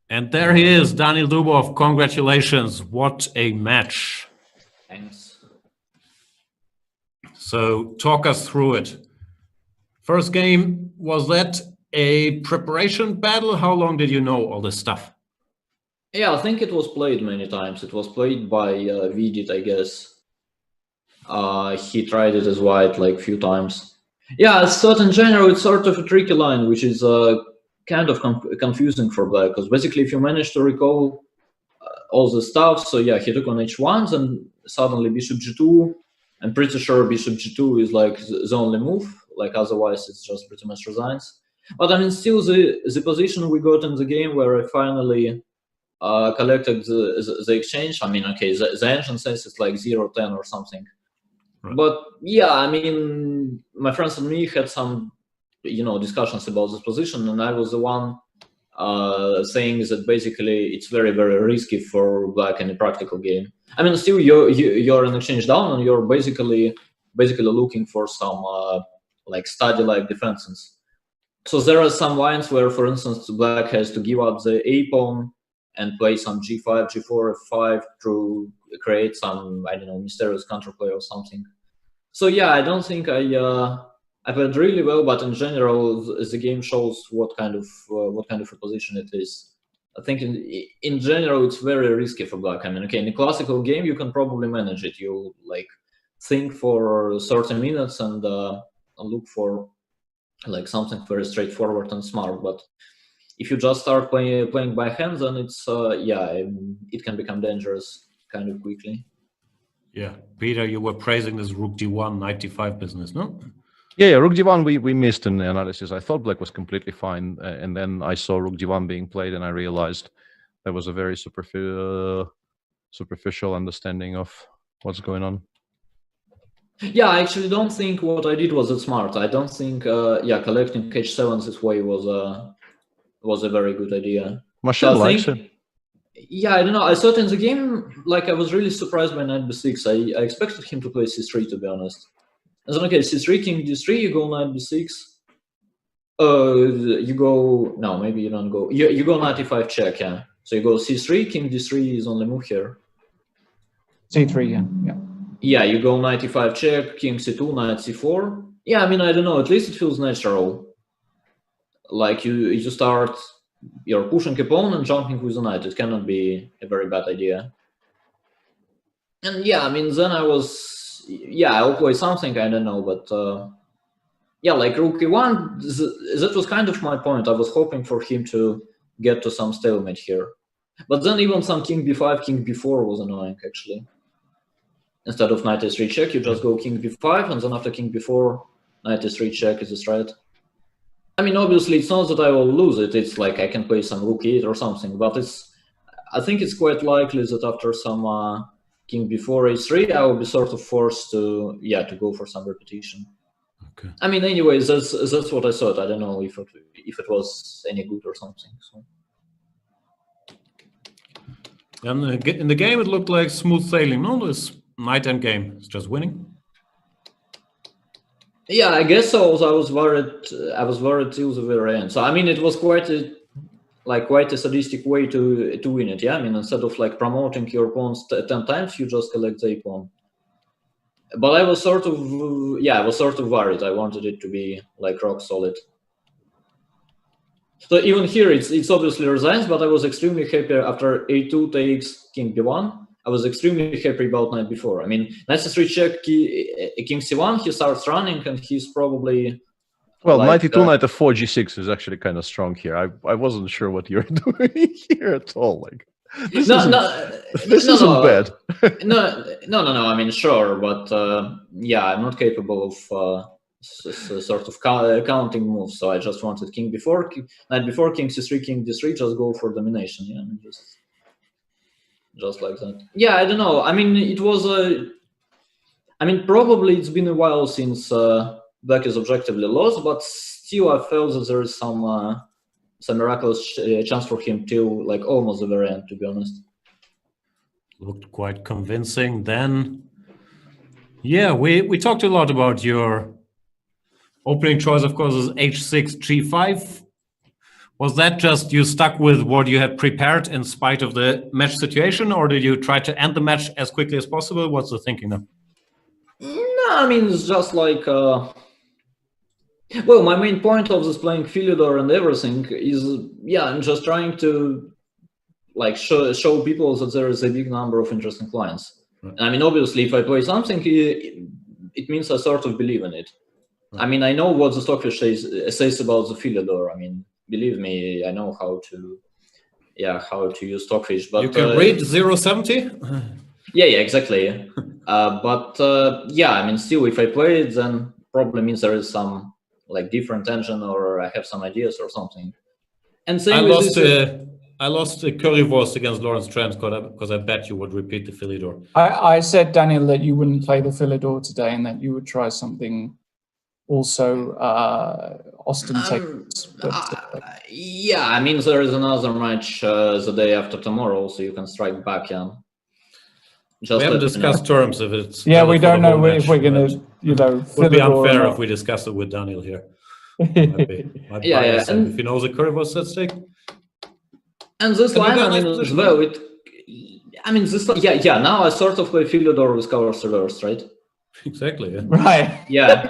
And there he is, Daniil Dubov. Congratulations. What a match. Thanks. So talk us through it. First game, was that a preparation battle? How long did you know all this stuff? Yeah, I think it was played many times. It was played by Vidit, I guess. He tried it as white like a few times. Yeah, I thought in general it's sort of a tricky line, which is kind of confusing for black, because basically if you manage to recall all the stuff, so yeah, he took on h1, then suddenly bishop g2, I'm pretty sure bishop g2 is like the only move, like otherwise it's just pretty much resigns. But I mean, still the position we got in the game where I finally collected the exchange, I mean, okay, the engine says it's like 0-10 or something. Right. But yeah, I mean, my friends and me had some, discussions about this position, and I was the one saying that basically it's very, very risky for black in a practical game. I mean, still you're in exchange down, and you're basically looking for some like study-like defenses. So there are some lines where, for instance, black has to give up the a pawn and play some g5, g4, f5 to create some, I don't know, mysterious counterplay or something. So yeah, I don't think I played really well, but in general, the game shows what kind of a position it is. I think in general, it's very risky for black. I mean, okay, in a classical game, you can probably manage it. You like think for 30 minutes and look for like something very straightforward and smart. But if you just start playing by hand, then it's it can become dangerous kind of quickly. Yeah, Peter, you were praising this rook d1 knight d5 business, no? Yeah, rook d1 we missed in the analysis. I thought black was completely fine, and then I saw rook d1 being played, and I realized there was a very superficial understanding of what's going on. Yeah, I actually don't think what I did was that smart. I don't think collecting h7 this way was a very good idea. Machine likes it. Yeah, I don't know. I thought in the game, like, I was really surprised by knight b6. I expected him to play c3, to be honest. And then, okay, c3, king d3, you go knight b6. You go... No, maybe you don't go... You go knight e5 check, yeah. So you go c3, king d3 is only move here. c3, yeah. Yeah, you go knight e5 check, king c2, knight c4. Yeah, I mean, I don't know. At least it feels natural. Like, you start... You're pushing a pawn and jumping with a knight. It cannot be a very bad idea. And yeah, I mean, then I was... Yeah, I'll play something, I don't know, but... yeah, like rook e1, that was kind of my point. I was hoping for him to get to some stalemate here. But then even some king b5, king b4 was annoying, actually. Instead of knight s3 check, you just go king b5, and then after king b4, knight s3 check is a threat. I mean, obviously, it's not that I will lose it. It's like I can play some rook e8 or something, but I think it's quite likely that after some king b4, a3, I will be sort of forced to go for some repetition. Okay. I mean, anyways, that's what I thought. I don't know if it was any good or something. So. And in the game, it looked like smooth sailing. No, this knight endgame, it's just winning. Yeah, I guess so. I was worried till the very end. So I mean, it was quite a sadistic way to win it. Yeah, I mean, instead of like promoting your pawns 10 times, you just collect the pawn. But I was sort of worried. I wanted it to be like rock solid. So even here, it's obviously resigns, but I was extremely happy after a2 takes king b1. I was extremely happy about knight b4. I mean, knight c3 check, king c1, he starts running, and he's probably... Well, like, knight e2, knight f4, g6 is actually kind of strong here. I wasn't sure what you're doing here at all. Like, this isn't bad. No. I mean, sure, but yeah, I'm not capable of sort of counting moves. So I just wanted king b4, knight b4, king c3, king d3, just go for domination. Yeah, and just like that. Yeah, I don't know. I mean, it was I mean, probably it's been a while since black is objectively lost, but still I felt that there is some miraculous chance for him till like almost the very end, to be honest. Looked quite convincing then. Yeah, we talked a lot about your opening choice, of course, is h6, g5. Was that just you stuck with what you had prepared in spite of the match situation, or did you try to end the match as quickly as possible? What's the thinking now? No, I mean, it's just like, well, my main point of this playing Philidor and everything is, yeah, I'm just trying to like show people that there is a big number of interesting clients. Right. I mean, obviously, if I play something, it means I sort of believe in it. Right. I mean, I know what the Stockfish says about the Philidor. I mean, believe me, I know how to use Stockfish. But you can read 070? Yeah, exactly. Yeah, I mean, still, if I play it, then probably means there is some like different engine, or I have some ideas or something. And same I lost the currywurst against Lawrence Trent because I bet you would repeat the Philidor. I said, Daniil, that you wouldn't play the Philidor today and that you would try something also ostentatious. Yeah, I mean, there is another match the day after tomorrow, so you can strike back, yeah. We haven't discussed terms if it's... Yeah, we don't know if we're going to, you know... It would be unfair if we discuss it with Daniil here. Might be biased, and if he knows the currywurst at stake. And this line, I mean, as well, this, yeah, now I sort of play Philidor with covers reversed, right? Exactly, yeah. Right. Yeah.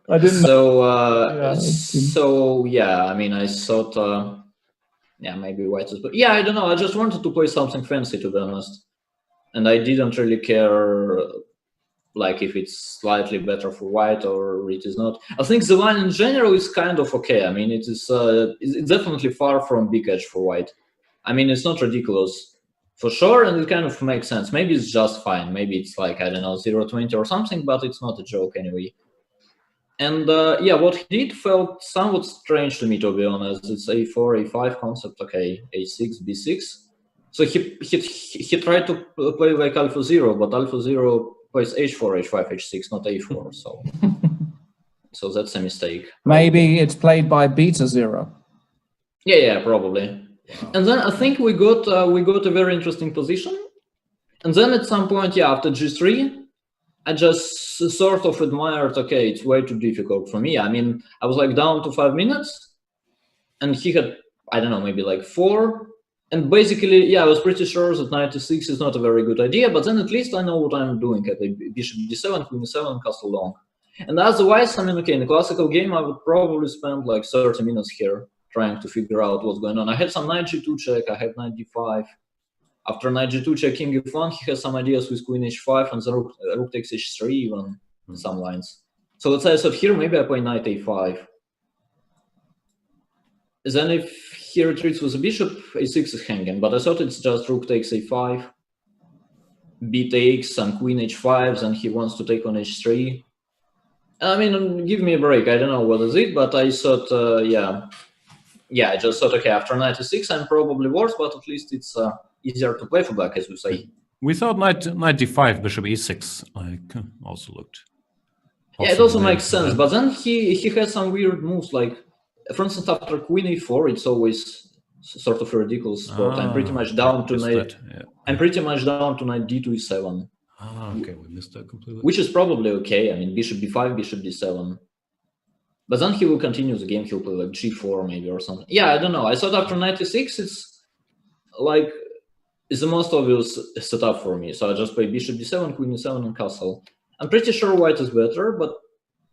I didn't know. So yeah, I mean, I thought, yeah, maybe white is, but yeah, I don't know. I just wanted to play something fancy, to be honest. And I didn't really care, like, if it's slightly better for white or it is not. I think the line in general is kind of okay. I mean, it is it's definitely far from big edge for white. I mean, it's not ridiculous for sure, and it kind of makes sense. Maybe it's just fine. Maybe it's like, I don't know, 0.20 or something, but it's not a joke anyway. And yeah, what he did felt somewhat strange to me, to be honest. It's a4, a5 concept, okay, a6, b6. So he tried to play like alpha 0, but alpha 0 plays h4, h5, h6, not a4. So so that's a mistake. Maybe it's played by beta 0. Yeah, probably. Wow. And then I think we got a very interesting position. And then at some point, yeah, after g3, I just sort of admired, okay, it's way too difficult for me. I mean, I was like down to 5 minutes, and he had, I don't know, maybe like 4. And basically, yeah, I was pretty sure that knight e6 is not a very good idea, but then at least I know what I'm doing at bishop d7, queen e7, castle long. And otherwise, I mean, okay, in a classical game, I would probably spend like 30 minutes here trying to figure out what's going on. I had some knight g2 check, I had knight d5. After knight g2 check, king f1, he has some ideas with queen h5 and the rook takes h3 even in some lines. So let's say I thought here, maybe I play knight a5. Then if he retreats with a bishop, a6 is hanging, but I thought it's just rook takes a5, b takes, and queen h5, then he wants to take on h3. I mean, give me a break, I don't know what is it, but I thought, yeah, I just thought, okay, after knight e6, I'm probably worse, but at least it's easier to play for black, as we say. We thought knight d5, bishop e6, like, also looked. Yeah, it also makes sense, but then he has some weird moves, like, for instance, after queen e4, it's always sort of a ridiculous spot. I'm pretty much down to knight. Yeah. I'm pretty much down to knight d2 e7. Okay, we missed that completely. Which is probably okay. I mean, bishop b5, bishop d7. But then he will continue the game. He'll play like g4 maybe or something. Yeah, I don't know. I thought after knight e6, it's like it's the most obvious setup for me. So I just play bishop d7, queen e7, and castle. I'm pretty sure white is better, but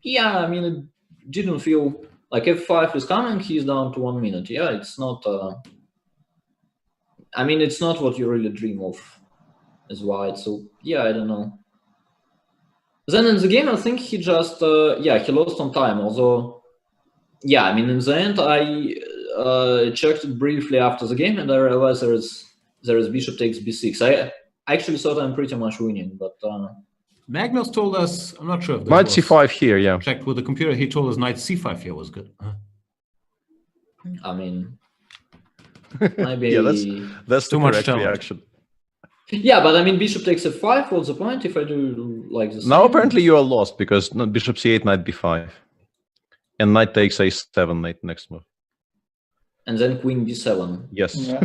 yeah, I mean, it didn't feel like f5 is coming. He's down to 1 minute. Yeah, it's not. I mean, it's not what you really dream of as white. So yeah, I don't know. Then in the game, I think he just yeah, he lost on time. Although, yeah, I mean, in the end, I checked it briefly after the game, and I realized there is bishop takes b6. I actually thought I'm pretty much winning, but. Magnus told us, I'm not sure if knight c5 here, yeah. Checked with the computer, he told us knight c5 here was good. I mean, maybe yeah, that's too much reaction. Yeah, but I mean, bishop takes f5. What's the point if I do like this? Now apparently you are lost because bishop c8, knight b5, and knight takes a7, knight next move. And then queen d7. Yes. Yeah.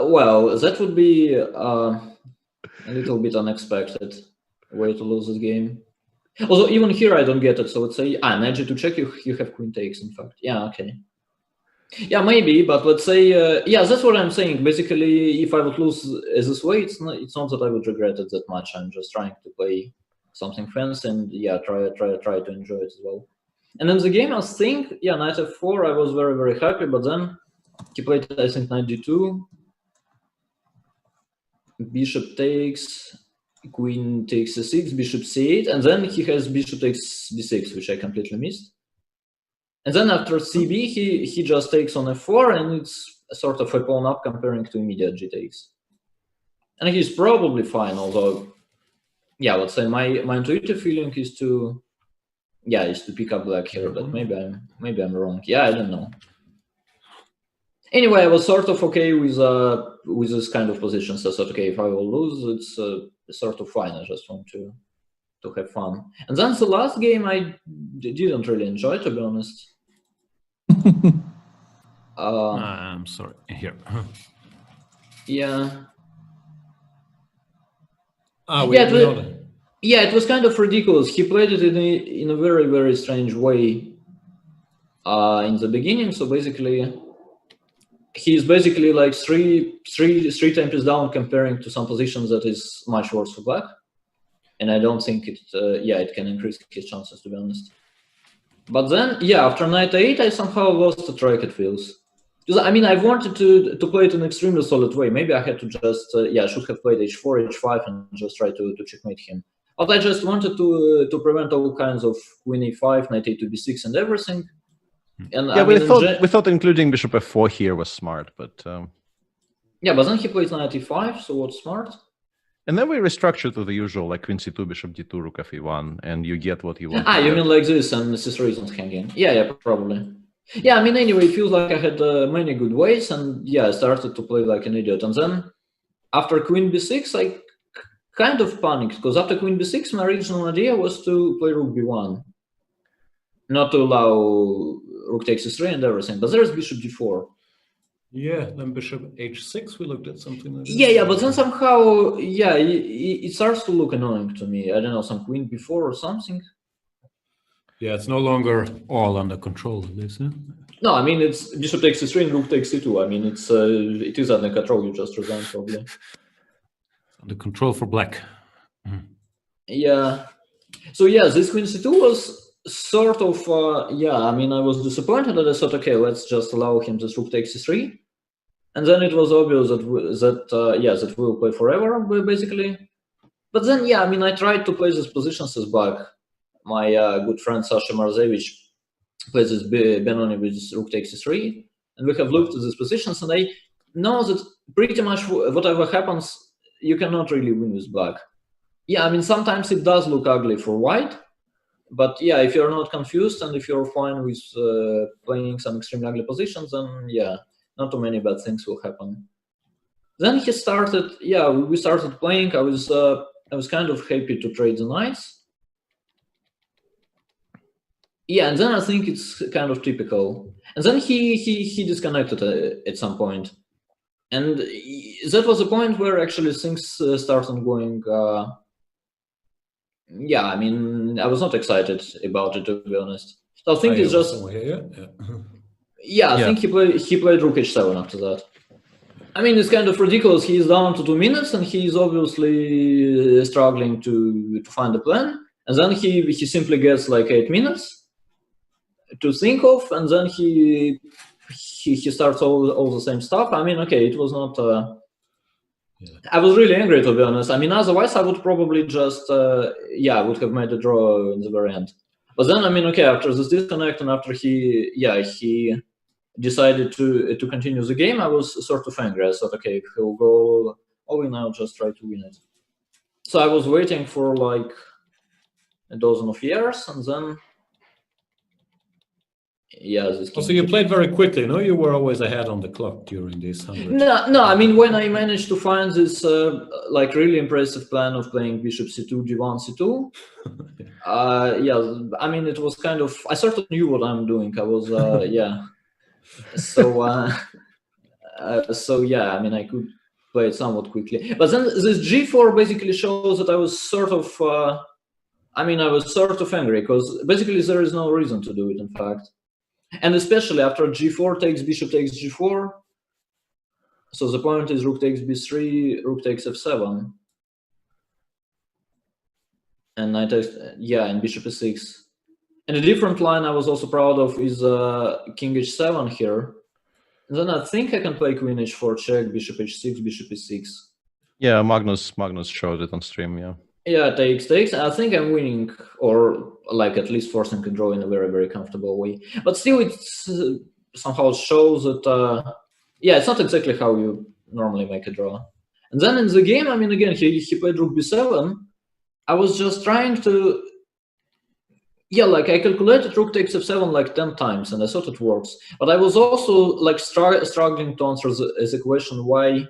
Well, that would be a little bit unexpected way to lose this game. Although even here I don't get it. So let's say knight g2 check. You have queen takes. In fact, yeah, okay. Yeah, maybe, but let's say, yeah, that's what I'm saying. Basically, if I would lose this way, it's not that I would regret it that much. I'm just trying to play something fancy and yeah, try to enjoy it as well. And in the game, I think, yeah, knight f4, I was very, very happy, but then he played, I think, knight d2, bishop takes, queen takes c6, bishop c8, and then he has bishop takes b6, which I completely missed. And then after cb, he just takes on f4, and it's a sort of a pawn up comparing to immediate g takes. And he's probably fine, although, yeah, let's say my intuitive feeling is to pick up black here, but maybe I'm wrong. Yeah, I don't know. Anyway, I was sort of okay with this kind of position. So I thought, okay, if I will lose, it's sort of fine. I just want to have fun. And then the last game I didn't really enjoy, to be honest. I'm sorry. Here. Yeah. Yeah, it was kind of ridiculous. He played it in a very, very strange way in the beginning. So basically, he's basically like three tempos down comparing to some positions that is much worse for black. And I don't think it can increase his chances, to be honest. But then, yeah, after knight a8, I somehow lost the track, it feels. Because, I mean, I wanted to play it in an extremely solid way. Maybe I had to just, I should have played h4, h5, and just try to checkmate him. But I just wanted to prevent all kinds of queen a5, knight a2, b6, and everything. And yeah, we thought including bishop f4 here was smart, but... Yeah, but then he plays knight e5, so what's smart? And then we restructured to the usual, like queen c2, bishop d2, rook f1, and you get what you want. You mean like this, and c3 isn't hanging. Yeah, probably. Yeah, I mean, anyway, it feels like I had many good ways, and yeah, I started to play like an idiot. And then, after queen b6, I kind of panicked, because after queen b6, my original idea was to play rook b1. Not to allow rook takes c3 and everything, but there's bishop d4. Yeah, then bishop h6, we looked at something like that. Yeah, but then somehow, yeah, it starts to look annoying to me. I don't know, some queen b4 or something. Yeah, it's no longer all under control, at least, huh? No, I mean, it's bishop takes c3 and rook takes c2. I mean, it is under control, you just resigned, probably. Under control for black. Yeah. So, yeah, this queen c2 was sort of, I mean, I was disappointed, and I thought, okay, let's just allow him this rook takes c3. And then it was obvious that we'll play forever, basically. But then, yeah, I mean, I tried to play these positions as black. My good friend Sasha Marzevich plays this Benoni with rook takes c3, and we have looked at these positions, and I know that pretty much whatever happens, you cannot really win with black. Yeah, I mean, sometimes it does look ugly for white, but yeah, if you're not confused and if you're fine with playing some extremely ugly positions, then yeah, not too many bad things will happen. Then he started, yeah, we started playing. I was kind of happy to trade the knights. Yeah, and then I think it's kind of typical. And then he disconnected at some point. And that was the point where actually things started going... yeah, I mean, I was not excited about it, to be honest. So I think it's just... Yeah, I think he played rook h7 after that. I mean, it's kind of ridiculous. He's down to 2 minutes, and he's obviously struggling to find a plan. And then he simply gets like 8 minutes to think of, and then he starts all the same stuff. I mean, okay, it was not... I was really angry, to be honest. I mean, otherwise I would probably just, I would have made a draw in the very end. But then, I mean, okay, after this disconnect and after he decided to continue the game, I was sort of angry. I thought, okay, if he'll go all in, I'll just try to win it. So I was waiting for like a dozen of years, and then... Yeah, so you played very quickly, no? You were always ahead on the clock during these 100. No, I mean, when I managed to find this like really impressive plan of playing bishop c2, d1, c2, I mean, it was kind of... I sort of knew what I'm doing. I was, yeah. So, so yeah, I mean, I could play it somewhat quickly. But then this g4 basically shows that I was sort of... I mean, I was sort of angry because basically there is no reason to do it, in fact. And especially after g4 takes bishop takes g4. So the point is rook takes b3, rook takes f7. And knight takes, yeah, and bishop e6. And a different line I was also proud of is king h7 here. And then I think I can play queen h4 check, bishop h6, bishop e6. Yeah, Magnus showed it on stream, yeah. Yeah, takes. I think I'm winning, or like at least forcing a draw in a very, very comfortable way. But still, it somehow shows that, yeah, it's not exactly how you normally make a draw. And then in the game, I mean, again, he played rook b7. I was just trying to, yeah, like I calculated rook takes f7 like 10 times, and I thought it works. But I was also like struggling to answer the question why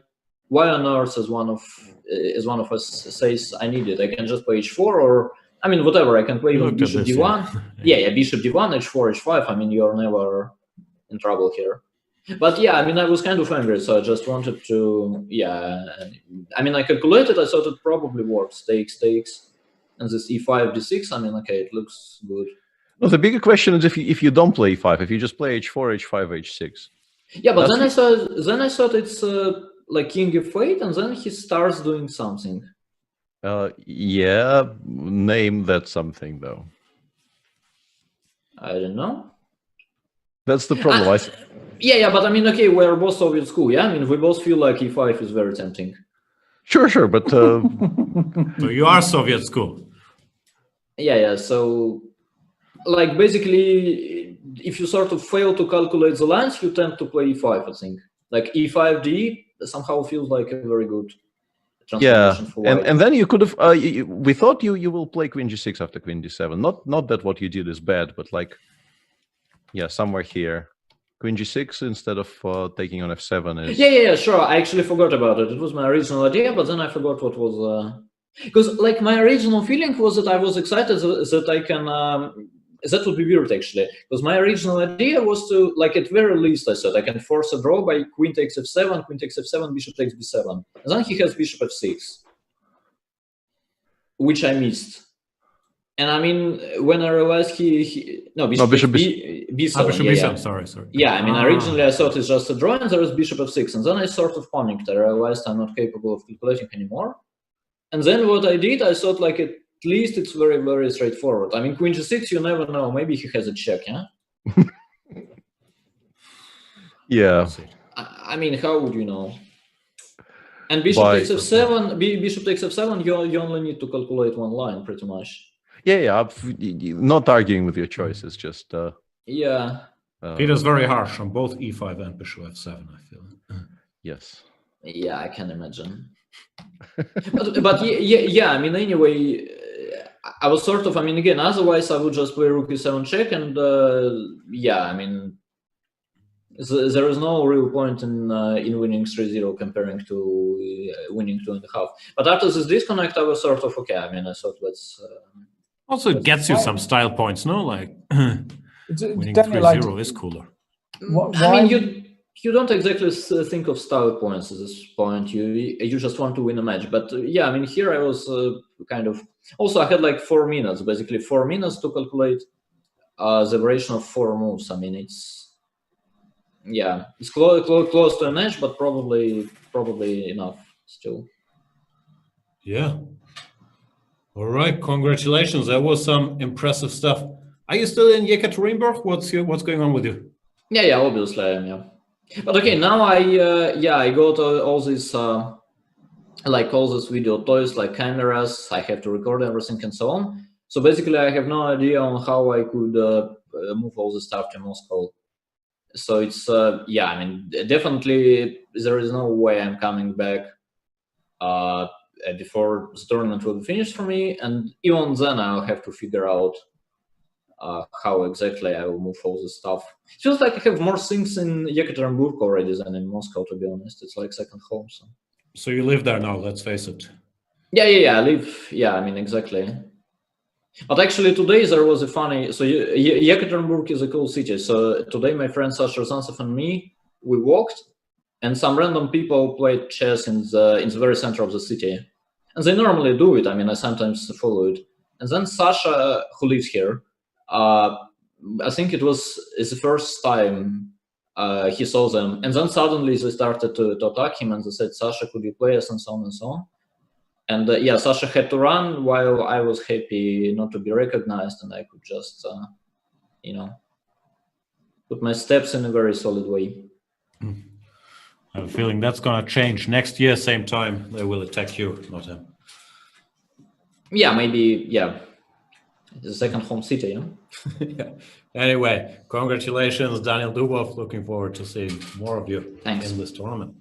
on earth, as one of us says, I need it. I can just play h4, or I mean, whatever. I can play even bishop d1. Yeah, bishop d1, h4, h5. I mean, you're never in trouble here. But yeah, I mean, I was kind of angry, so I just wanted to, yeah. I mean, I calculated. I thought it probably works. Takes, and this e5, d6. I mean, okay, it looks good. No, the bigger question is if you don't play e5, if you just play h4, h5, h6. Yeah, but then I thought it's like king f8, and then he starts doing something. Yeah, name that something though. I don't know. That's the problem. Yeah, but I mean, okay, we're both Soviet school. Yeah, I mean, we both feel like e5 is very tempting. Sure, but so you are Soviet school. Yeah. So, like, basically, if you sort of fail to calculate the lines, you tend to play e5. I think, like e5 d somehow feels like a very good transformation for white. And then you could have. We thought you will play queen g6 after queen d7. Not that what you did is bad, but like, yeah, somewhere here. Queen g6 instead of taking on f7 is... Yeah, sure. I actually forgot about it. It was my original idea, but then I forgot what was... Because like my original feeling was that I was excited that I can... that would be weird, actually. Because my original idea was to, like, at very least, I said, I can force a draw by queen takes f7, bishop takes b7. And then he has bishop f6, which I missed. And I mean, when I realized bishop b7. B7, sorry. Yeah, I mean, originally I thought it's just a draw and there is bishop f6. And then I sort of panicked. I realized I'm not capable of calculating anymore. And then what I did, I thought, like, at least it's very, very straightforward. I mean, queen g6, you never know. Maybe he has a check, yeah? Yeah. I mean, how would you know? And bishop takes f7, you only need to calculate one line, pretty much. Yeah, not arguing with your choices, just... yeah. Peter's very harsh on both e5 and bishop f7, I feel. Yes. Yeah, I can imagine. but yeah, I mean, anyway, I was sort of, I mean, again, otherwise I would just play rook e7 check, and yeah, I mean, there is no real point in winning 3-0 comparing to winning 2.5. But after this disconnect, I was sort of, okay, I mean, I thought let's... also, it gets you some style points, no? Like, winning Daniil, 3-0 is cooler. I mean, you don't exactly think of style points at this point. You just want to win a match. But yeah, I mean, here I was kind of... Also, I had like 4 minutes, basically 4 minutes to calculate the duration of 4 moves. I mean, it's... Yeah, it's close to an edge, but probably enough still. Yeah. All right, congratulations. That was some impressive stuff. Are you still in Yekaterinburg? What's going on with you? Yeah, obviously I am, yeah. But okay, now I got all these like all these video toys, like cameras. I have to record everything and so on. So basically, I have no idea on how I could move all the stuff to Moscow. So it's yeah, I mean, definitely there is no way I'm coming back before the tournament will be finished for me, and even then I'll have to figure out how exactly I will move all this stuff. It feels like I have more things in Yekaterinburg already than in Moscow, to be honest. It's like second home. So you live there now, let's face it. Yeah, I live, yeah, I mean, exactly. But actually today there was a funny, so Yekaterinburg is a cool city. So today my friend Sasha Rozantsev and me, we walked, and some random people played chess in the very center of the city. And they normally do it. I mean, I sometimes follow it. And then Sasha, who lives here, I think it was the first time he saw them, and then suddenly they started to attack him, and they said, "Sasha, could you play us?" and so on and so on. And yeah, Sasha had to run while I was happy not to be recognized, and I could just, you know, put my steps in a very solid way. I have a feeling that's going to change next year, same time. They will attack you, not him. Yeah, maybe, yeah. The second home city, yeah? Yeah. Anyway, congratulations, Daniil Dubov. Looking forward to seeing more of you Thanks. in this tournament.